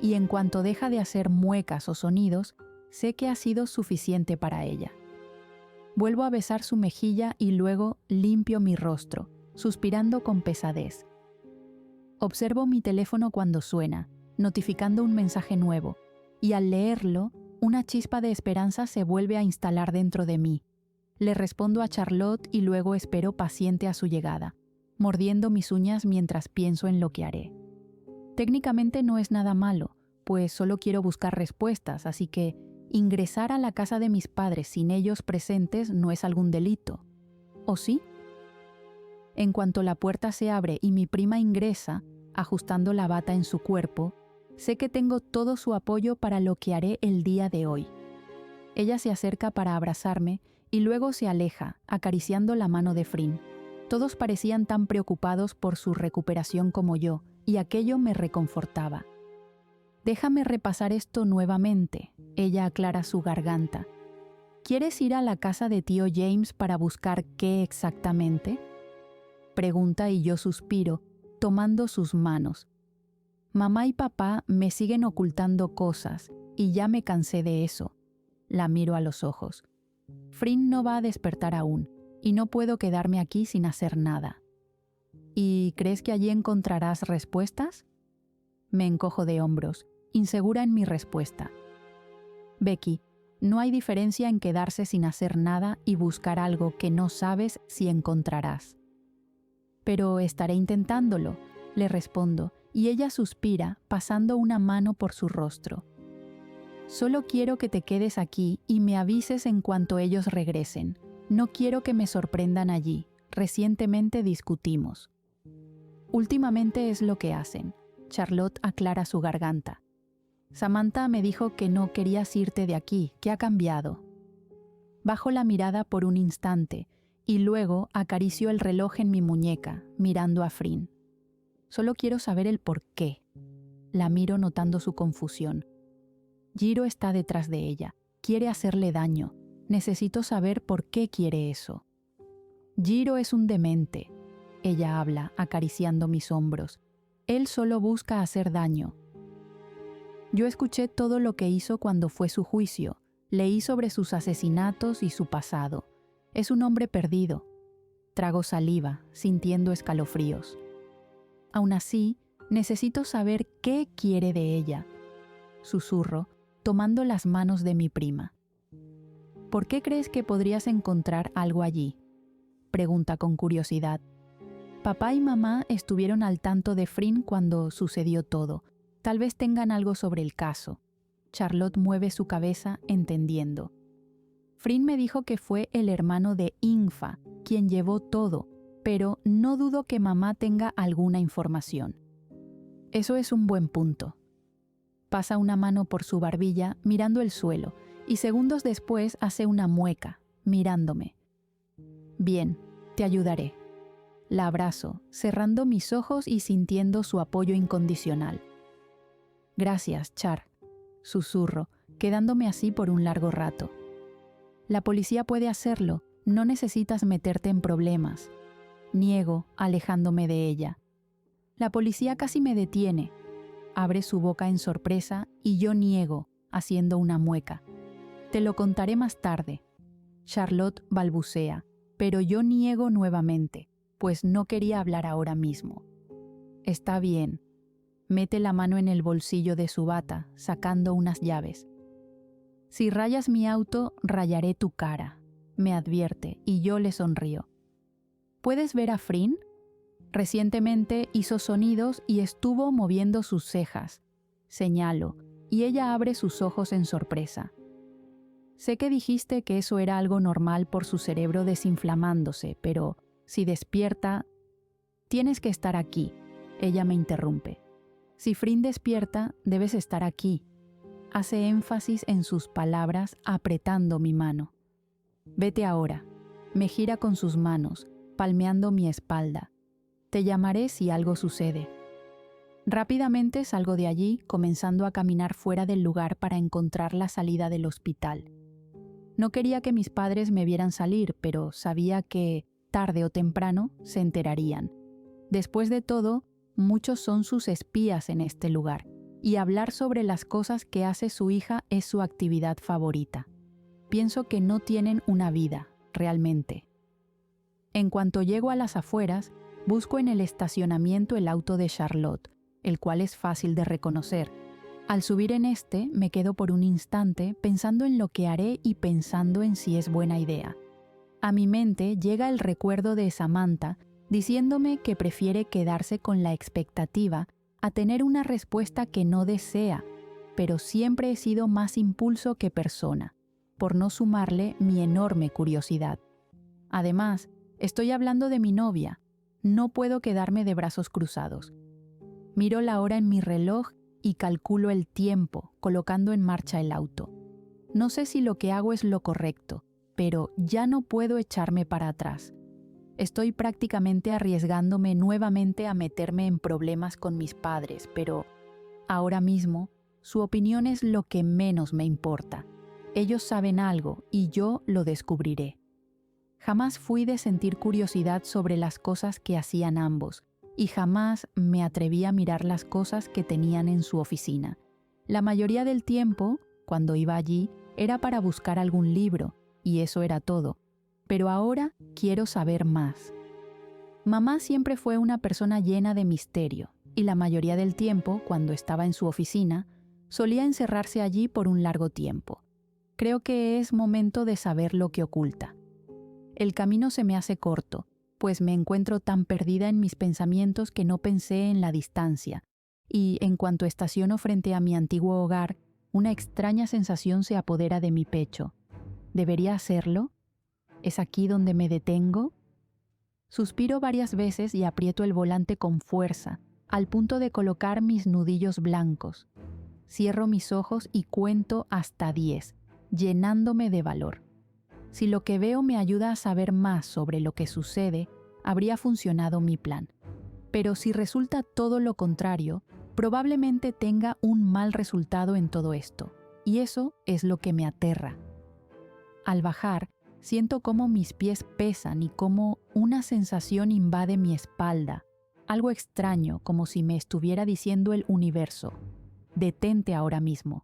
y en cuanto deja de hacer muecas o sonidos, sé que ha sido suficiente para ella. Vuelvo a besar su mejilla y luego limpio mi rostro, suspirando con pesadez. Observo mi teléfono cuando suena, notificando un mensaje nuevo, y al leerlo, una chispa de esperanza se vuelve a instalar dentro de mí. Le respondo a Charlotte y luego espero paciente a su llegada, mordiendo mis uñas mientras pienso en lo que haré. Técnicamente no es nada malo, pues solo quiero buscar respuestas, así que ingresar a la casa de mis padres sin ellos presentes no es algún delito. ¿O sí? En cuanto la puerta se abre y mi prima ingresa, ajustando la bata en su cuerpo, sé que tengo todo su apoyo para lo que haré el día de hoy. Ella se acerca para abrazarme y luego se aleja, acariciando la mano de Frin. Todos parecían tan preocupados por su recuperación como yo, y aquello me reconfortaba. Déjame repasar esto nuevamente, ella aclara su garganta. ¿Quieres ir a la casa de tío James para buscar qué exactamente? Pregunta y yo suspiro, tomando sus manos. Mamá y papá me siguen ocultando cosas, y ya me cansé de eso. La miro a los ojos. Frin no va a despertar aún, y no puedo quedarme aquí sin hacer nada. ¿Y crees que allí encontrarás respuestas? Me encojo de hombros, insegura en mi respuesta. Becky, no hay diferencia en quedarse sin hacer nada y buscar algo que no sabes si encontrarás. Pero estaré intentándolo, le respondo, y ella suspira, pasando una mano por su rostro. Solo quiero que te quedes aquí y me avises en cuanto ellos regresen. No quiero que me sorprendan allí. Recientemente discutimos. Últimamente es lo que hacen. Charlotte aclara su garganta. Samantha me dijo que no querías irte de aquí, que ha cambiado. Bajo la mirada por un instante Y luego acarició el reloj en mi muñeca, mirando a Frin. Solo quiero saber el por qué. La miro notando su confusión. Jiro está detrás de ella. Quiere hacerle daño. Necesito saber por qué quiere eso. Jiro es un demente. Ella habla, acariciando mis hombros. Él solo busca hacer daño. Yo escuché todo lo que hizo cuando fue su juicio. Leí sobre sus asesinatos y su pasado. Es un hombre perdido. Trago saliva, sintiendo escalofríos. Aún así, necesito saber qué quiere de ella. Susurro, tomando las manos de mi prima. ¿Por qué crees que podrías encontrar algo allí? Pregunta con curiosidad. Papá y mamá estuvieron al tanto de Frin cuando sucedió todo. Tal vez tengan algo sobre el caso. Charlotte mueve su cabeza, entendiendo. Frin me dijo que fue el hermano de Infa quien llevó todo, pero no dudo que mamá tenga alguna información. Eso es un buen punto. Pasa una mano por su barbilla, mirando el suelo, y segundos después hace una mueca, mirándome. Bien, te ayudaré. La abrazo, cerrando mis ojos y sintiendo su apoyo incondicional. Gracias, Char, susurro, quedándome así por un largo rato. La policía puede hacerlo, no necesitas meterte en problemas. Niego, alejándome de ella. La policía casi me detiene. Abre su boca en sorpresa y yo niego, haciendo una mueca. Te lo contaré más tarde. Charlotte balbucea, pero yo niego nuevamente, pues no quería hablar ahora mismo. Está bien. Mete la mano en el bolsillo de su bata, sacando unas llaves. Si rayas mi auto, rayaré tu cara, me advierte, y yo le sonrío. ¿Puedes ver a Frin? Recientemente hizo sonidos y estuvo moviendo sus cejas. Señalo, y ella abre sus ojos en sorpresa. Sé que dijiste que eso era algo normal por su cerebro desinflamándose, pero si despierta... Tienes que estar aquí, ella me interrumpe. Si Frin despierta, debes estar aquí. Hace énfasis en sus palabras, apretando mi mano. Vete ahora. Me gira con sus manos, palmeando mi espalda. Te llamaré si algo sucede. Rápidamente salgo de allí, comenzando a caminar fuera del lugar para encontrar la salida del hospital. No quería que mis padres me vieran salir, pero sabía que, tarde o temprano, se enterarían. Después de todo, muchos son sus espías en este lugar, y hablar sobre las cosas que hace su hija es su actividad favorita. Pienso que no tienen una vida, realmente. En cuanto llego a las afueras, busco en el estacionamiento el auto de Charlotte, el cual es fácil de reconocer. Al subir en este, me quedo por un instante pensando en lo que haré y pensando en si es buena idea. A mi mente llega el recuerdo de Samantha diciéndome que prefiere quedarse con la expectativa a tener una respuesta que no desea, pero siempre he sido más impulso que persona, por no sumarle mi enorme curiosidad. Además, estoy hablando de mi novia, no puedo quedarme de brazos cruzados. Miro la hora en mi reloj y calculo el tiempo, colocando en marcha el auto. No sé si lo que hago es lo correcto, pero ya no puedo echarme para atrás. Estoy prácticamente arriesgándome nuevamente a meterme en problemas con mis padres, pero ahora mismo su opinión es lo que menos me importa. Ellos saben algo y yo lo descubriré. Jamás fui de sentir curiosidad sobre las cosas que hacían ambos, y jamás me atreví a mirar las cosas que tenían en su oficina. La mayoría del tiempo, cuando iba allí, era para buscar algún libro, y eso era todo. Pero ahora quiero saber más. Mamá siempre fue una persona llena de misterio, y la mayoría del tiempo, cuando estaba en su oficina, solía encerrarse allí por un largo tiempo. Creo que es momento de saber lo que oculta. El camino se me hace corto, pues me encuentro tan perdida en mis pensamientos que no pensé en la distancia, y en cuanto estaciono frente a mi antiguo hogar, una extraña sensación se apodera de mi pecho. ¿Debería hacerlo? ¿Es aquí donde me detengo? Suspiro varias veces y aprieto el volante con fuerza, al punto de colocar mis nudillos blancos. Cierro mis ojos y cuento hasta 10, llenándome de valor. Si lo que veo me ayuda a saber más sobre lo que sucede, habría funcionado mi plan. Pero si resulta todo lo contrario, probablemente tenga un mal resultado en todo esto, y eso es lo que me aterra. Al bajar, siento cómo mis pies pesan y cómo una sensación invade mi espalda, algo extraño, como si me estuviera diciendo el universo: detente ahora mismo.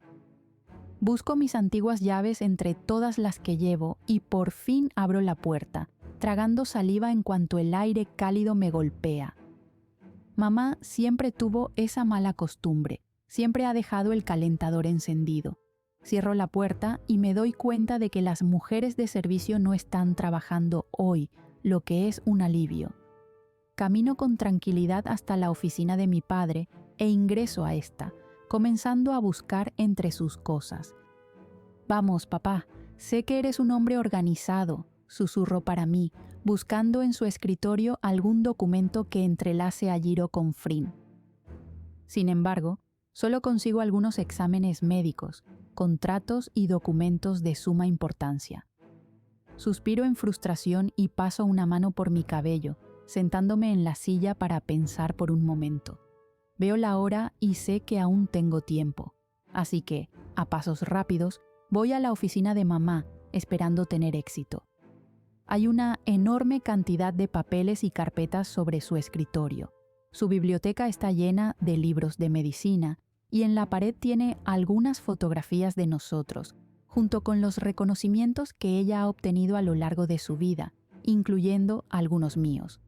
Busco mis antiguas llaves entre todas las que llevo y por fin abro la puerta, tragando saliva en cuanto el aire cálido me golpea. Mamá siempre tuvo esa mala costumbre, siempre ha dejado el calentador encendido. Cierro la puerta y me doy cuenta de que las mujeres de servicio no están trabajando hoy, lo que es un alivio. Camino con tranquilidad hasta la oficina de mi padre e ingreso a esta, comenzando a buscar entre sus cosas. «Vamos, papá, sé que eres un hombre organizado», susurró para mí, buscando en su escritorio algún documento que entrelace a Jiro con Frin. Sin embargo, solo consigo algunos exámenes médicos, contratos y documentos de suma importancia. Suspiro en frustración y paso una mano por mi cabello, sentándome en la silla para pensar por un momento. Veo la hora y sé que aún tengo tiempo, así que, a pasos rápidos, voy a la oficina de mamá, esperando tener éxito. Hay una enorme cantidad de papeles y carpetas sobre su escritorio. Su biblioteca está llena de libros de medicina y en la pared tiene algunas fotografías de nosotros, junto con los reconocimientos que ella ha obtenido a lo largo de su vida, incluyendo algunos míos.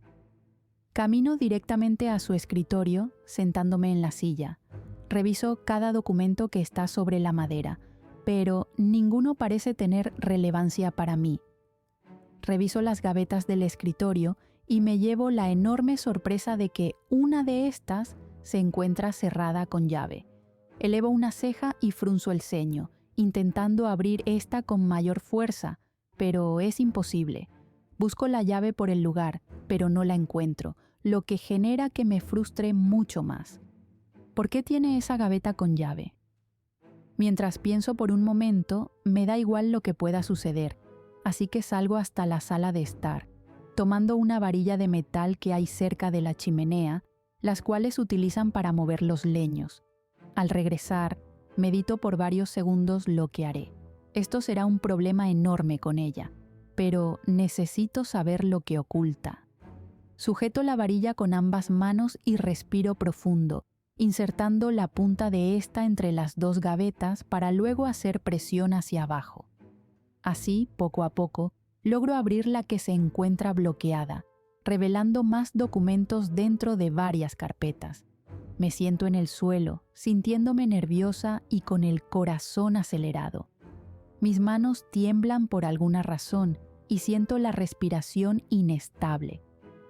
Camino directamente a su escritorio, sentándome en la silla. Reviso cada documento que está sobre la madera, pero ninguno parece tener relevancia para mí. Reviso las gavetas del escritorio y me llevo la enorme sorpresa de que una de estas se encuentra cerrada con llave. Elevo una ceja y frunzo el ceño, intentando abrir esta con mayor fuerza, pero es imposible. Busco la llave por el lugar, pero no la encuentro, lo que genera que me frustre mucho más. ¿Por qué tiene esa gaveta con llave? Mientras pienso por un momento, me da igual lo que pueda suceder, así que salgo hasta la sala de estar, tomando una varilla de metal que hay cerca de la chimenea, las cuales utilizan para mover los leños. Al regresar, medito por varios segundos lo que haré. Esto será un problema enorme con ella, pero necesito saber lo que oculta. Sujeto la varilla con ambas manos y respiro profundo, insertando la punta de esta entre las dos gavetas para luego hacer presión hacia abajo. Así, poco a poco, logro abrir la que se encuentra bloqueada, revelando más documentos dentro de varias carpetas. Me siento en el suelo, sintiéndome nerviosa y con el corazón acelerado. Mis manos tiemblan por alguna razón y siento la respiración inestable.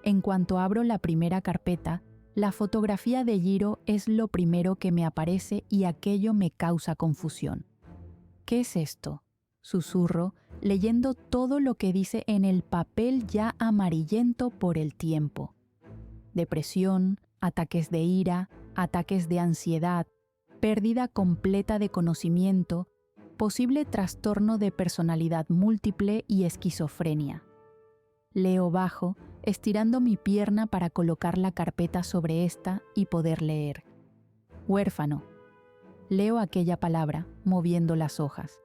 En cuanto abro la primera carpeta, la fotografía de Jiro es lo primero que me aparece y aquello me causa confusión. ¿Qué es esto?, susurro, leyendo todo lo que dice en el papel ya amarillento por el tiempo. Depresión, ataques de ira, ataques de ansiedad, pérdida completa de conocimiento, posible trastorno de personalidad múltiple y esquizofrenia. Leo bajo, estirando mi pierna para colocar la carpeta sobre esta y poder leer. Huérfano. Leo aquella palabra, moviendo las hojas.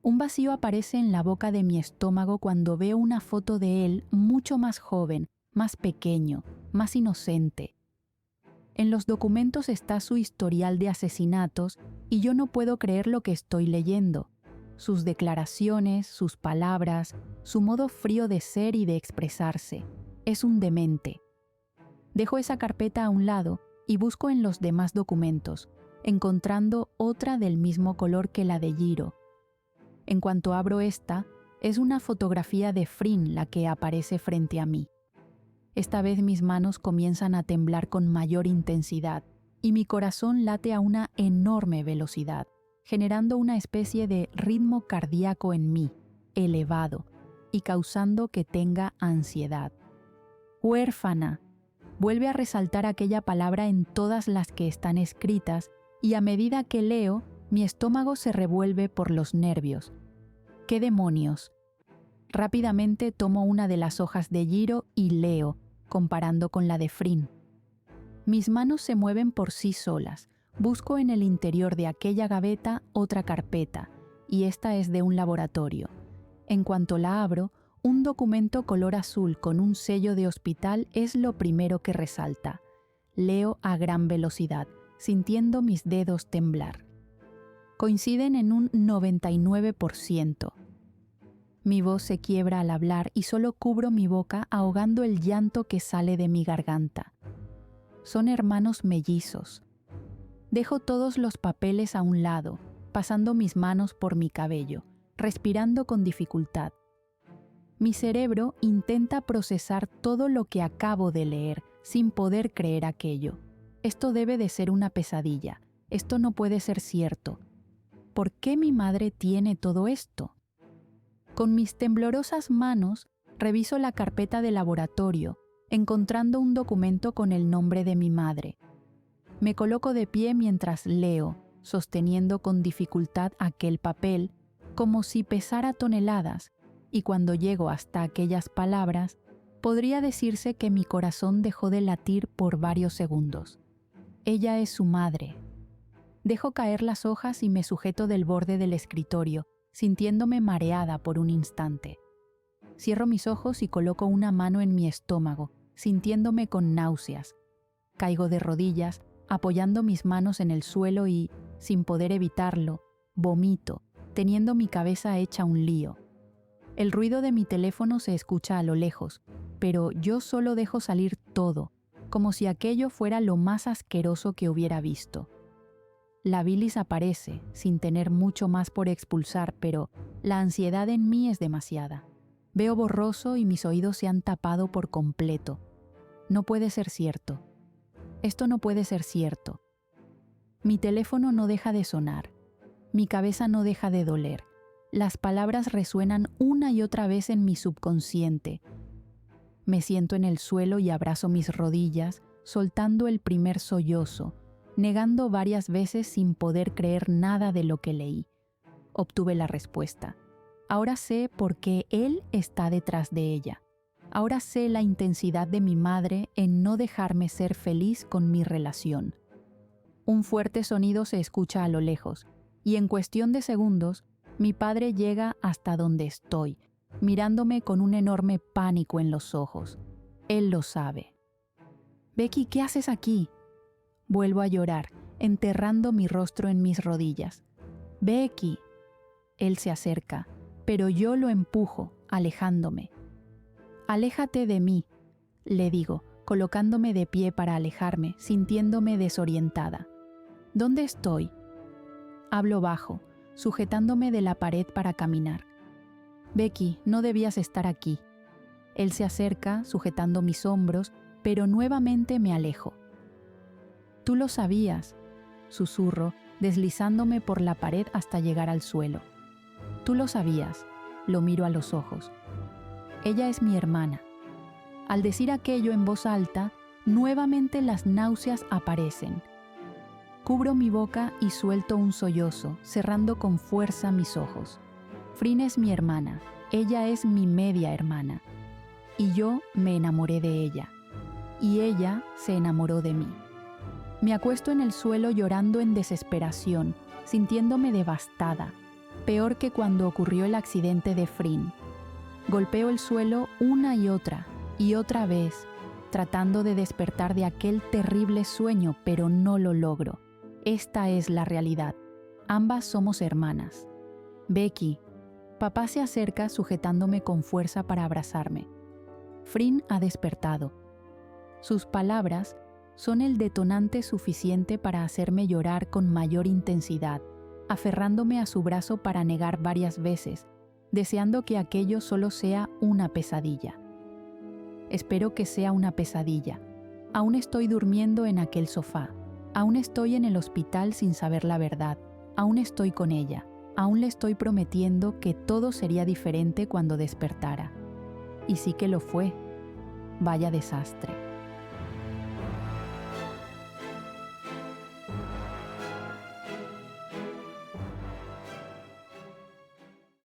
Un vacío aparece en la boca de mi estómago cuando veo una foto de él mucho más joven, más pequeño, más inocente. En los documentos está su historial de asesinatos y yo no puedo creer lo que estoy leyendo. Sus declaraciones, sus palabras, su modo frío de ser y de expresarse. Es un demente. Dejo esa carpeta a un lado y busco en los demás documentos, encontrando otra del mismo color que la de Jiro. En cuanto abro esta, es una fotografía de Frin la que aparece frente a mí. Esta vez mis manos comienzan a temblar con mayor intensidad y mi corazón late a una enorme velocidad, generando una especie de ritmo cardíaco en mí, elevado, y causando que tenga ansiedad. Huérfana. Vuelve a resaltar aquella palabra en todas las que están escritas y a medida que leo, mi estómago se revuelve por los nervios. ¿Qué demonios? Rápidamente tomo una de las hojas de Jiro y leo, comparando con la de Frin. Mis manos se mueven por sí solas. Busco en el interior de aquella gaveta otra carpeta, y esta es de un laboratorio. En cuanto la abro, un documento color azul con un sello de hospital es lo primero que resalta. Leo a gran velocidad, sintiendo mis dedos temblar. Coinciden en un 99%. Mi voz se quiebra al hablar y solo cubro mi boca ahogando el llanto que sale de mi garganta. Son hermanos mellizos. Dejo todos los papeles a un lado, pasando mis manos por mi cabello, respirando con dificultad. Mi cerebro intenta procesar todo lo que acabo de leer sin poder creer aquello. Esto debe de ser una pesadilla. Esto no puede ser cierto. ¿Por qué mi madre tiene todo esto? Con mis temblorosas manos reviso la carpeta de laboratorio, encontrando un documento con el nombre de mi madre. Me coloco de pie mientras leo, sosteniendo con dificultad aquel papel, como si pesara toneladas, y cuando llego hasta aquellas palabras, podría decirse que mi corazón dejó de latir por varios segundos. Ella es su madre. Dejo caer las hojas y me sujeto del borde del escritorio, sintiéndome mareada por un instante. Cierro mis ojos y coloco una mano en mi estómago, sintiéndome con náuseas. Caigo de rodillas, apoyando mis manos en el suelo y, sin poder evitarlo, vomito, teniendo mi cabeza hecha un lío. El ruido de mi teléfono se escucha a lo lejos, pero yo solo dejo salir todo, como si aquello fuera lo más asqueroso que hubiera visto. La bilis aparece, sin tener mucho más por expulsar, pero la ansiedad en mí es demasiada. Veo borroso y mis oídos se han tapado por completo. No puede ser cierto. Esto no puede ser cierto. Mi teléfono no deja de sonar. Mi cabeza no deja de doler. Las palabras resuenan una y otra vez en mi subconsciente. Me siento en el suelo y abrazo mis rodillas, soltando el primer sollozo, negando varias veces sin poder creer nada de lo que leí. Obtuve la respuesta. Ahora sé por qué él está detrás de ella. Ahora sé la intensidad de mi madre en no dejarme ser feliz con mi relación. Un fuerte sonido se escucha a lo lejos, y en cuestión de segundos, mi padre llega hasta donde estoy, mirándome con un enorme pánico en los ojos. Él lo sabe. «Becky, ¿qué haces aquí?» Vuelvo a llorar, enterrando mi rostro en mis rodillas. «Becky». Él se acerca, pero yo lo empujo, alejándome. «Aléjate de mí», le digo, colocándome de pie para alejarme, sintiéndome desorientada. «¿Dónde estoy?» Hablo bajo, sujetándome de la pared para caminar. «Becky, no debías estar aquí». Él se acerca, sujetando mis hombros, pero nuevamente me alejo. «Tú lo sabías», susurro, deslizándome por la pared hasta llegar al suelo. «Tú lo sabías», lo miro a los ojos. «Ella es mi hermana». Al decir aquello en voz alta, nuevamente las náuseas aparecen. Cubro mi boca y suelto un sollozo, cerrando con fuerza mis ojos. Frin es mi hermana, ella es mi media hermana. Y yo me enamoré de ella. Y ella se enamoró de mí. Me acuesto en el suelo llorando en desesperación, sintiéndome devastada, peor que cuando ocurrió el accidente de Frin. Golpeo el suelo una y otra vez, tratando de despertar de aquel terrible sueño, pero no lo logro. Esta es la realidad. Ambas somos hermanas. «Becky». Papá se acerca sujetándome con fuerza para abrazarme. Frin ha despertado. Sus palabras son el detonante suficiente para hacerme llorar con mayor intensidad, aferrándome a su brazo para negar varias veces, deseando que aquello solo sea una pesadilla. Espero que sea una pesadilla. Aún estoy durmiendo en aquel sofá. Aún estoy en el hospital sin saber la verdad. Aún estoy con ella. Aún le estoy prometiendo que todo sería diferente cuando despertara. Y sí que lo fue. Vaya desastre.